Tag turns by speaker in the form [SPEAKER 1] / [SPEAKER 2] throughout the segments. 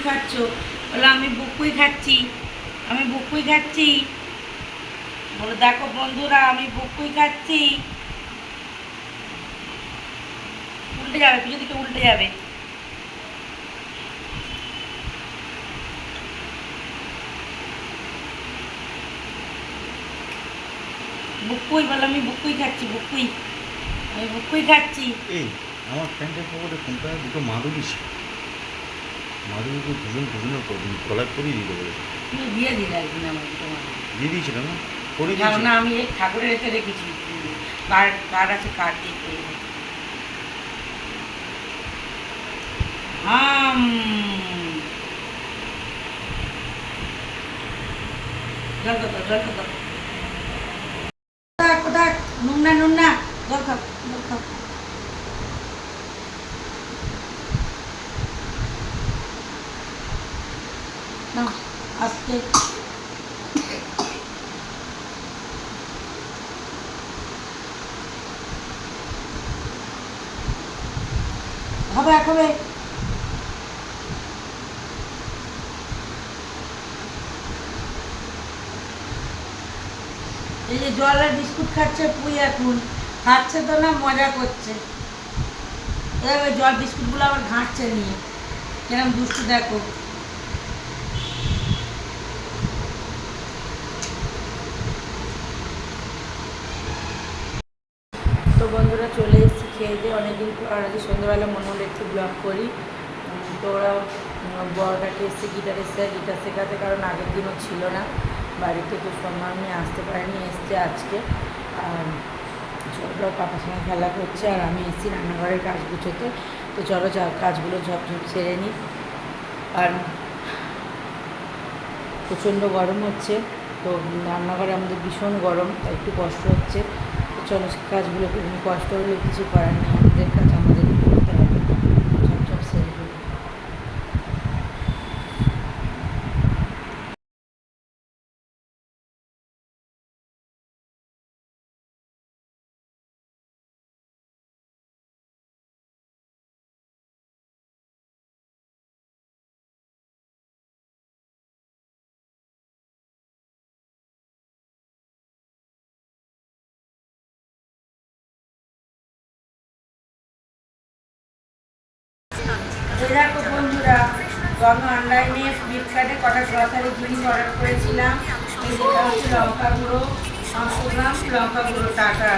[SPEAKER 1] খাচ্ছ? বলো আমি বুকুই খাচ্ছি, আমি বুকুই খাচ্ছি। বলো দেখো বন্ধুরা আমি বুকুই খাচ্ছি। উল্টে যাবে, পিছন দিকে উল্টে যাবে। বুকুই বলো আমি বুকুই খাচ্ছি, বুকুই, আমি বুকুই খাচ্ছি।
[SPEAKER 2] এই আমার প্যান্টের পকেটে ফোনটা দুটো মাদুরি ছিল, মাদুরিকে দুজনের গলায় পরিয়ে দিতে বলেছে।
[SPEAKER 1] তুমি দিয়ে দিলে একদিন আমাকে তোমার।
[SPEAKER 2] দিয়ে দিয়েছিল না? পরিয়ে
[SPEAKER 1] না
[SPEAKER 2] দিয়েছিল।
[SPEAKER 1] না, আমি এই ঠাকুরের রেখে রেখেছি। কার্ড আছে, কার্ড দিয়ে করে দেবো। আম জল খাও, জল খাও। কোথায় নুন না, নুন না, জল খাও, জল খাও। না আজকে হবে, হবে। এই যে জল আর বিস্কুট খাচ্ছে পুই, এখন খাচ্ছে তো না, মজা করছে। ওই জল বিস্কুটগুলো আবার ঘাঁটছে নিয়ে, কিরম দুষ্টু দেখো। তো বন্ধুরা চলে এসেছি খেয়ে দিয়ে অনেকদিন পর, আর আজকে সন্ধ্যাবেলা মনে হলো একটু ব্লগ করি। তো ওরা বড়টাকে এসছে গিটার এসছে, গিটার শেখাতে, কারণ আগের দিনও ছিল না বাড়িতে, তো সম্মান নিয়ে আসতে পারেনি, এসছে আজকে। আর ছোটটাও পাপার সঙ্গে খেলা করছে, আর আমি এসেছি রান্নাঘরের কাজ গুছোতে। তো চলো কাজগুলো ঝপঝপ সেরে নিই। আর প্রচণ্ড গরম হচ্ছে, তো রান্নাঘরে আমাদের ভীষণ গরম, তাই একটু কষ্ট হচ্ছে। তো চলো কাজগুলো কষ্ট হলে কিছু করার নেই, আমাদের কাজ আমাদেরই করতে হবে। ঝপঝপ সেরে নিই। দেখো বন্ধুরা, তো আমি অনলাইনে ফ্লিপকার্টে কটা গ্রসারি জিনিস অর্ডার করেছিলাম। এই যেটা হচ্ছে লঙ্কা গুঁড়ো 500 গ্রাম, লঙ্কা গুঁড়ো টাটা,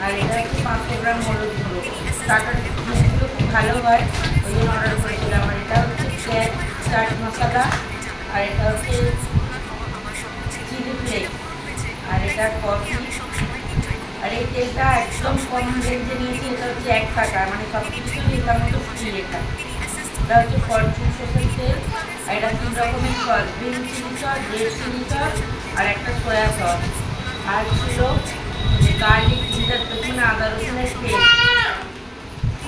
[SPEAKER 1] আর এটা হচ্ছে 500 গ্রাম হলুদ গুঁড়ো। টাটার জিনিসগুলো খুব ভালো হয়, ওই জন্য অর্ডার করেছিলাম। আর এটা হচ্ছে চাট মশলা, আর এটা হচ্ছে চিলি ফ্লেক্স, আর এটা কফি। আর এই তেলটা একদম কম রেঞ্জে নিয়েছি, এটা হচ্ছে 1 টাকা, মানে সব কিছু এটার মতো ফ্রি। এটা হচ্ছে ফরচুন সসের তেল, আর এটা 3 রকমের sauce, green chilli sauce, red chilli sauce, আর একটা সয়া সস। আর ছিল যে গার্লিক জিঞ্জার পেছনে আদা রসুনের পেস্ট।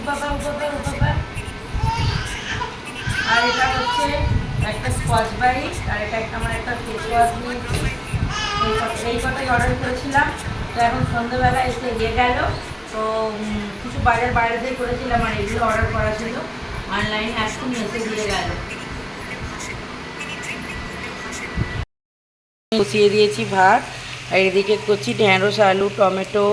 [SPEAKER 1] বাবা বাবা বাবা। আর এটা হচ্ছে একটা স্কচ ব্রাইট, আর এটা আমার একটা ফেস ওয়াশ নিয়েছি। এই কটাই অর্ডার করেছিলাম। তো এখন সন্ধ্যেবেলা এসে দিয়ে গেল। তো কিছু বাজার বাইরে থেকে করেছিলাম, আর এগুলো অর্ডার করা ছিল অনলাইনে, এখন এসে দিয়ে গেল। বসিয়ে দিয়েছি ভাত, আর এদিকে করছি ঢ্যাঁড়স, আলু, টমেটো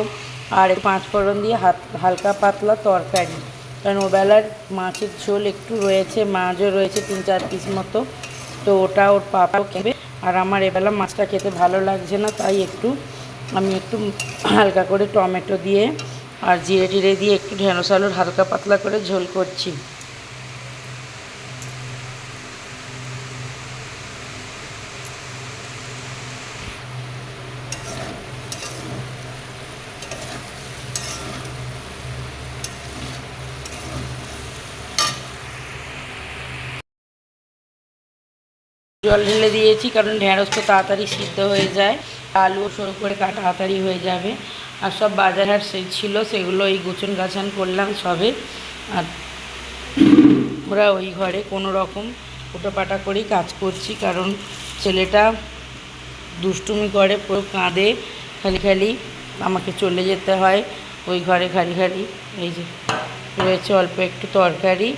[SPEAKER 1] আর 5 ফোড়ন দিয়ে হালকা পাতলা তরকারি। কারণ ওবেলার মাছের ঝোল একটু রয়েছে, মাছও রয়েছে 3-4 পিস মতো, তো ওটা ওর পাপাও খেবে। আর আমার এবেলা মাছটা খেতে ভালো লাগছে না, তাই আমি একটু হালকা করে টমেটো দিয়ে আর জিরে টিরে দিয়ে একটু ঢ্যাঁড়স আলুর হালকা পাতলা করে ঝোল করছি। জল ঢেলে দিয়েছি, কারণ ঢ্যাঁড়স তো তাড়াতাড়ি সিদ্ধ হয়ে যায়, আলুও সরু করে কাটা তাড়াতাড়ি হয়ে যাবে। আর সব বাজার হাট ছিল, সেগুলো এই গোছন গাছান করলাম সবে। আর ওরা ওই ঘরে কোনো রকম ফুটোপাটা করেই কাজ করছি, কারণ ছেলেটা দুষ্টুমি করে, পুরো কাঁদে, খালি খালি আমাকে চলে যেতে হয় ওই ঘরে খালি খালি। এই যে রয়েছে অল্প একটু তরকারি,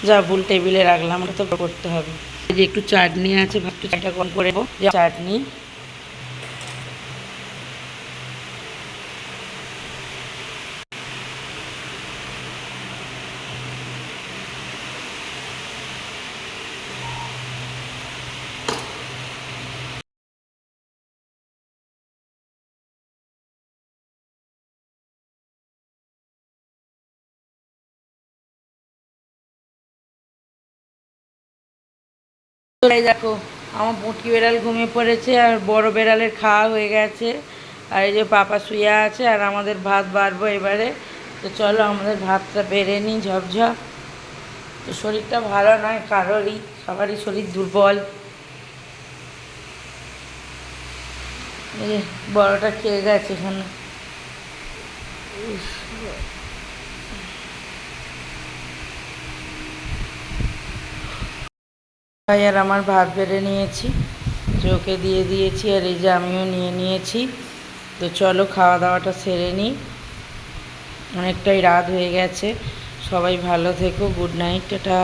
[SPEAKER 1] যা ভুল টেবিলে রাখলাম, ওটা তো করতে হবে। এই যে একটু চাটনি আছে, একটু চাটনিটা কম করে দেবো, চাটনি। এই দেখো আমার পুঁটকি বেড়াল ঘুমিয়ে পড়েছে, আর বড় বেড়ালের খাওয়া হয়ে গেছে, আর এই যে পাপা শুয়ে আছে, আর আমাদের ভাত বাড়বো এবারে। তো চলো আমাদের ভাতটা বেড়ে নিই ঝপঝপ। তো শরীরটা ভালো নয় কারোরই, সবারই শরীর দুর্বল। এই যে বড়টা খেয়ে গেছে এখানে। ভাই আর আমার ভাত বেড়ে নিয়েছি, ওকে দিয়ে দিয়েছি, আর এই যে আমিও নিয়ে নিয়েছি। তো চলো খাওয়া দাওয়াটা সেরে নিই, অনেকটাই রাত হয়ে গেছে। সবাই ভালো থেকো, গুড নাইট, টাটা।